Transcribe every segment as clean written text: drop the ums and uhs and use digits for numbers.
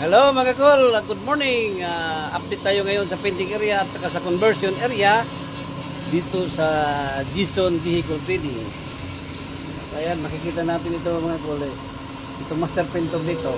Hello mga kol, good morning. Update tayo ngayon sa painting area at saka sa conversion area dito sa Gison Vehicle Trading. Ayan, makikita natin ito mga kol. Ito master painter dito.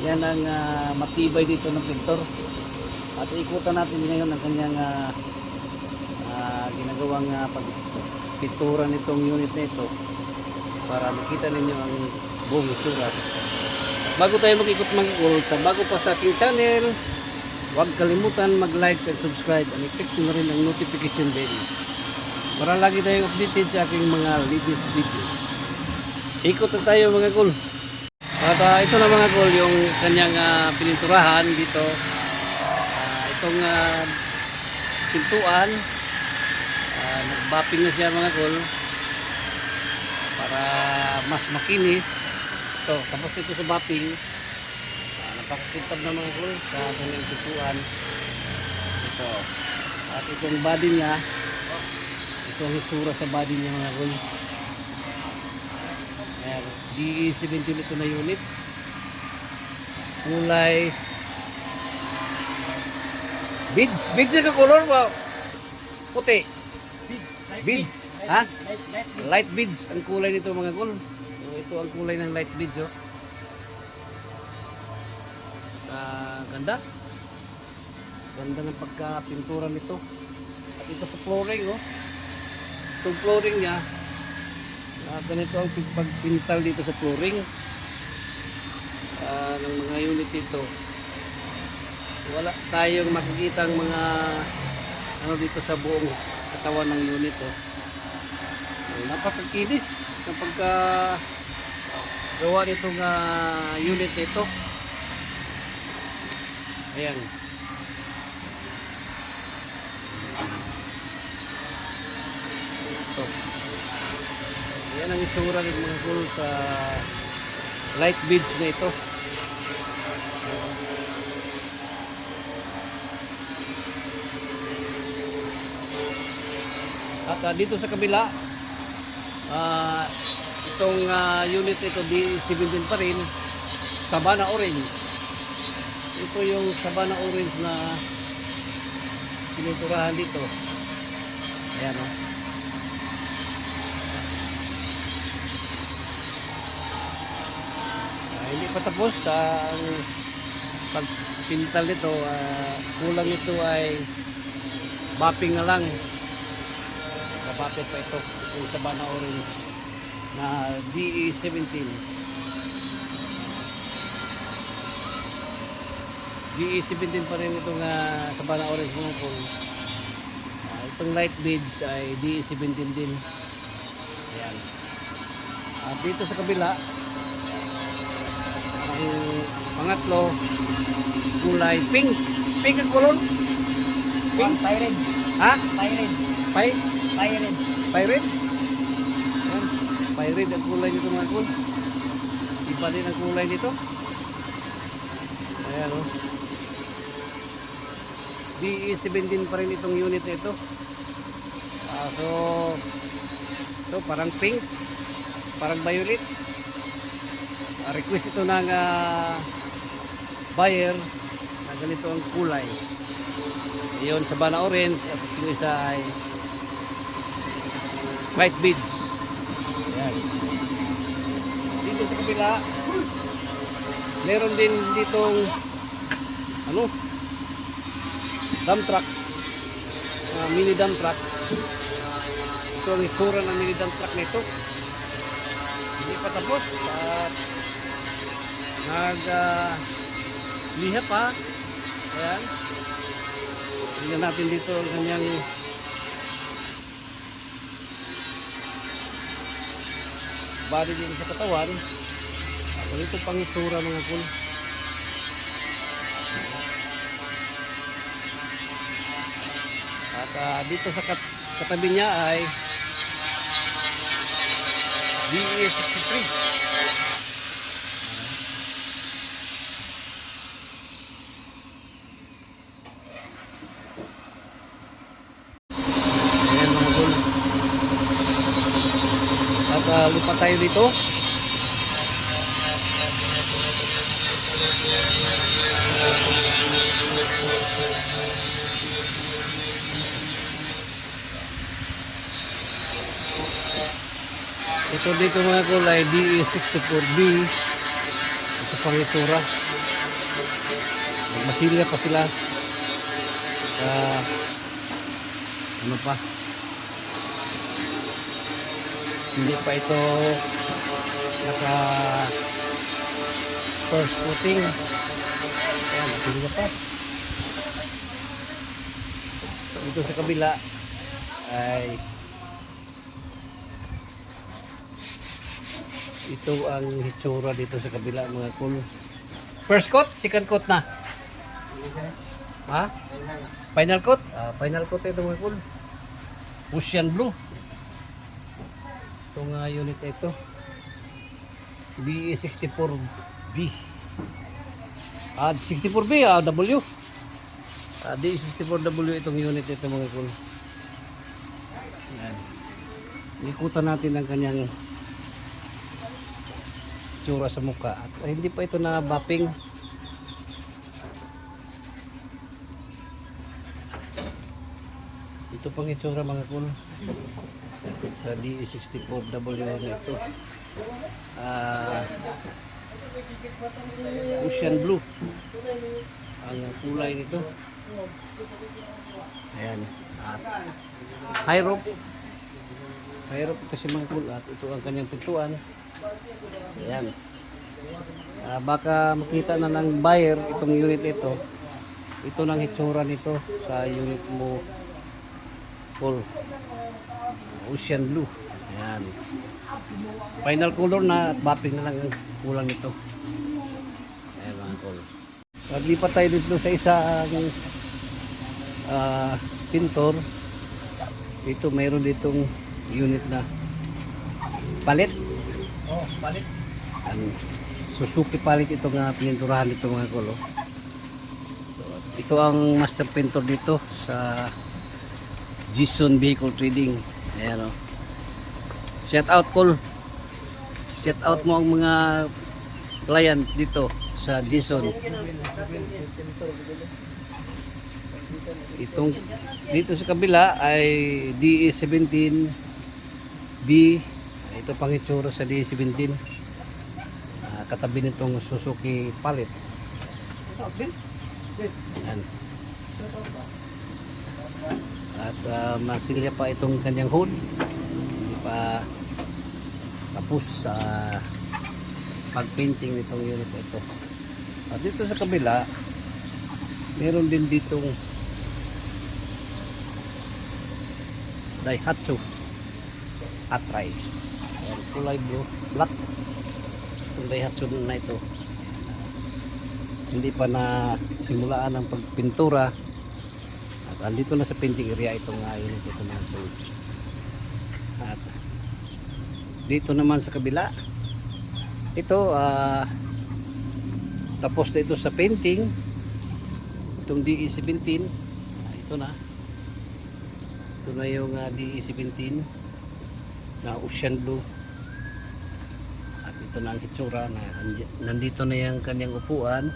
Yan ang matibay dito ng pintor. At ikutan natin ngayon ang kanyang ginagawang pagpintura nitong unit na ito para makita ninyo ang buong itsura. Bago tayo mag-ikot mag-ikot, sa bago pa sa aking channel, huwag kalimutan mag-like and subscribe and i-click na rin ang notification bell para lagi tayong updated sa aking mga latest video. Ikot na tayo mga kol. At ito na mga kol yung kanyang pininturahan dito. Itong pintuan, nag-bapping na siya mga kol para mas makinis. Ito, tapos ito sa bapping, napakakintab na mga kol sa kanyang pintuan. Ito. At itong body niya, itong hitsura sa body niya mga kol. Ayan, DE17 ito na unit. Kulay beads. Beads na ka-color ba? Puti. Beads. Ha? Light beads ang kulay nito mga kol. Ito ang kulay ng light beads, oh. Ganda. Ganda ng pagka-pintura nito. At ito sa flooring, oh. Itong flooring niya, ganito ang pagpintal dito sa flooring ng mga unit dito. Wala tayong makikita ang mga ano dito sa buong katawan ng unit, oh. Napakakinis kapag gawa nitong unit nito. Ayan. Ito. Ayan ang itsura ng mga kol sa light beads na ito. At dito sa kabila, itong unit ito DE17 pa rin, Sabana Orange. Ito yung Sabana Orange na pininturahan dito. Ayan, oh. Hindi pa tapos ang pagpintal nito. Kulang ito ay bapping na lang. Kapapit pa ito yung Sabana Orange na DE17. DE17 pa rin itong Sabana Orange mga kol. Itong light beads ay DE17 din. Ayan. At dito sa kabila, ang pangatlo, kulay pink. Pink ang kulon? Pink? Pyrid. Ha? Pyrid. Pyrid? Pyrid? Pyrid ang kulay nito mga kol. Iba din ang kulay nito. Ayan, o. DE17 pa rin itong unit na ito. So parang pink, parang violet. Request ito ng buyer na ganito ang kulay. Iyon Sabana Orange at yung isa ay light beads. Ayan. Dito sa kabila, meron din ditong dump truck, mini dump truck. Ito ang itsura ng mini dump truck nito. Hindi pa tapos at liha pa. Ayan. Tingnan natin dito ang kanyang body dito sa katawan. Ito pang itsura mga kol. At dito sa katabi niya ay DE63. Ayan mga kol. At lupa tayo dito. Ito dito mga kulay DE64B. Ito pang itsura. Masilya pa sila. Ano pa? Hindi pa ito naka first footing. Ayan, masilya pa. Dito sa kabila ay ito ang hitsura dito sa kabila mga kul. First coat, second coat na. Ha? Final coat? Final coat ito mga kul. Ocean blue. Itong unit ito. DE64B. 64B, W. DE64W itong unit ito mga kul. Yan. Ikutan natin ang kanyang itsura sa mukha. At hindi pa ito na bapping. Ito pang itsura mga kul sa DE64W na ito. Ocean blue ang kulay nito. Ayan. At high rope ito si mga kul. At ito ang kanyang pintuan. Ayan. Baka makita na ng buyer itong unit ito. Ito nang itsura nito sa unit mo full ocean blue. Ayan. Final color na at mapping na lang ang kulang nito. Ayan mga kul. Naglipat tayo dito sa isang pintor. Ito mayroon ditong unit na palit. Palit. Suzuki palit itong pininturahan dito mga kul. Ito ang master painter dito sa Jason Vehicle Trading. Ayan o. Shout out kul. Shout out mo ang mga client dito sa Jason. Itong dito sa kabila ay DE17B. Ito pang itsura sa DE17. Katabi nitong Suzuki palit. Ayan. At masilya pa itong kanyang hood. Hindi pa tapos sa pag-painting nitong unit ito. At dito sa kabila meron din ditong Daihatsu Atray. Ayan, kulay blue, black. Itong Daihatsu na ito hindi pa na simulaan ang pagpintura. At andito na sa painting area itong unit ito na ito. At dito naman sa kabila ito tapos na ito sa painting itong DE17. Ito na yung DE17 na ocean blue. At ito na ang itsura na nandito na yung kanyang upuan.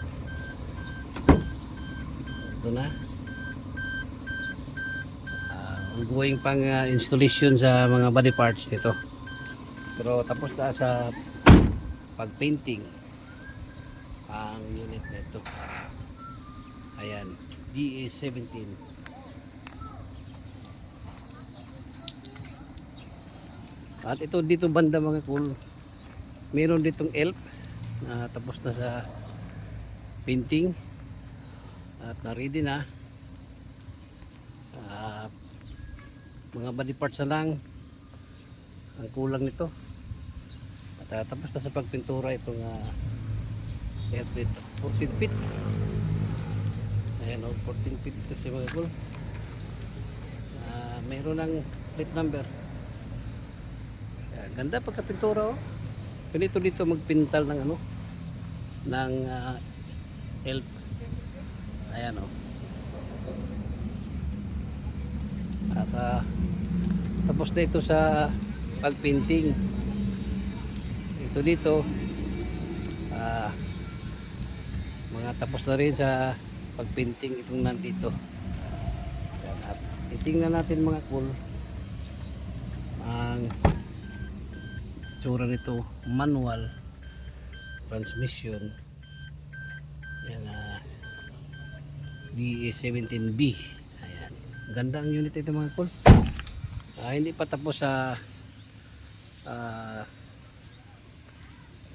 Ito na ongoing pang installation sa mga body parts nito, pero tapos na sa pag-painting ang unit nito. Ayan, DE17. At ito dito banda mga kul, meron ditong elf na tapos na sa painting at na-ready na. Mga body parts na lang ang kulang nito. At tapos na sa pagpintura itong elf dito. 14 feet. Ayan o, 14 feet ito siya mga kul. Mayroon ng plate number. Ganda pagkapintura oh. Ganito dito magpintal ng ano ng elf. Ayan oh. At tapos na ito sa pagpainting. Ito dito mga tapos na rin sa pagpainting itong nandito. At itingnan natin mga kul ang itsura nito, manual transmission. Yan, DE17B. Ayan, ganda ang unit ito mga kol. Hindi pa tapos sa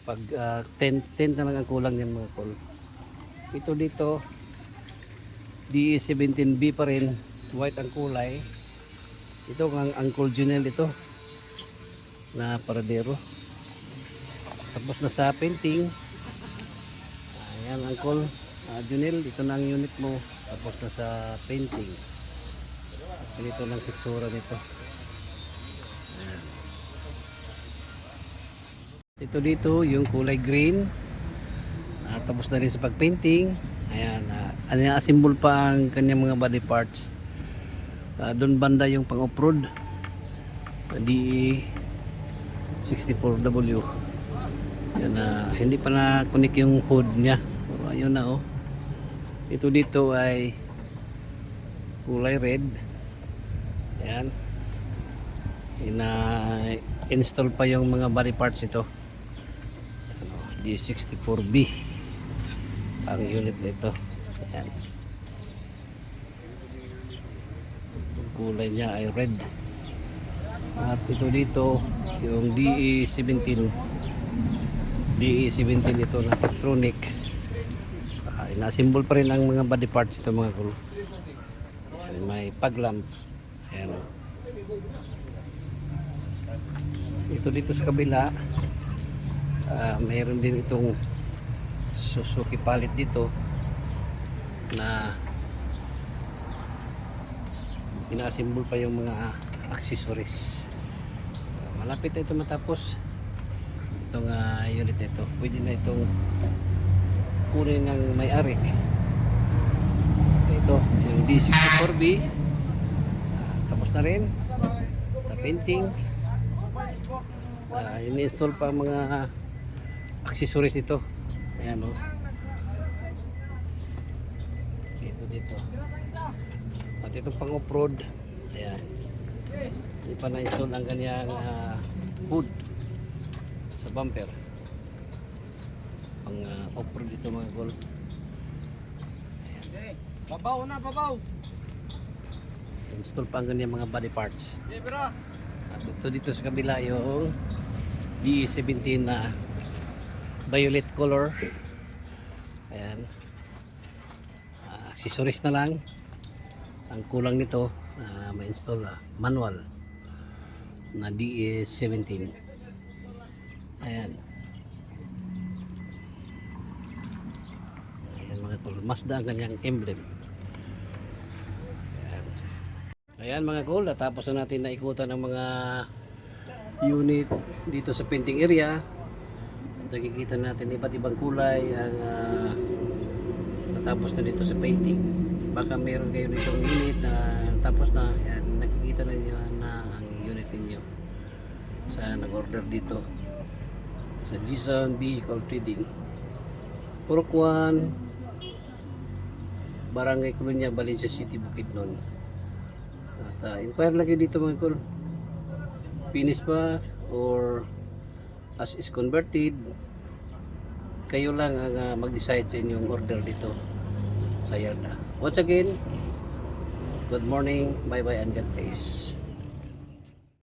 pag 10 na lang ang kulang yan mga kol. Ito dito DE17B pa rin, white ang kulay. Ito ang Uncle Junel ito na paradero. Tapos na sa painting. Ayan Uncle Junel, ito na ang unit mo. Tapos na sa painting. Ganito lang kitsura nito. Ayan. Ito dito yung kulay green. Tapos na rin sa pagpainting. Ayan, assemble pa ang kanyang mga body parts. Doon banda yung pang off-road, DE64W. Yan, hindi pa na connect yung hood niya. Ayun na oh. Ito dito ay kulay red. Ayan, install pa yung mga body parts ito. D64B ang unit nito. Ayan, kulay niya ay red. At ito dito yung DE17 ito na electronic. Ina-assemble pa rin ang mga body parts ito mga kul. May paglamp. Ayan. Ito dito sa kabila, mayroon din itong Suzuki palit dito na ina-assemble pa yung mga accessories. Malapit na ito matapos itong unit ito. Pwede na itong kunin ng may-ari. Ito yung D64B, tapos na rin sa painting. Ini-install pa mga accessories ito. Ayan o. Dito at itong pang off-road, ayan, hindi pa na-install ang kanyang hood sa bumper. Pang off-road dito mga kol. Babaw na, babaw. Install pa ang kanyang mga body parts. At ito dito sa kabila yung DE17 na violet color. Ayan, accessories na lang ang kulang nito. Ma-install manual na DE17. Ayan, ayan mga tol, Mazda ang kanyang emblem. Ayan mga cool, tapos na natin naikutan ng mga unit dito sa painting area. Nakikita natin iba't ibang kulay ang natapos na dito sa painting. Baka meron kayo dito unit na tapos na. Ayan, nakikita na niyo na ang unit niyo sa nag-order dito sa Jason Vehicle Trading, Purok 1, Barangay Colonia, Valencia City, Bukidnon. At inquire lang kayo dito mga cool. Finish pa or as is converted, kayo lang ang mag-decide sa inyong order dito sa Yarda. Once again, good morning, bye bye and God bless.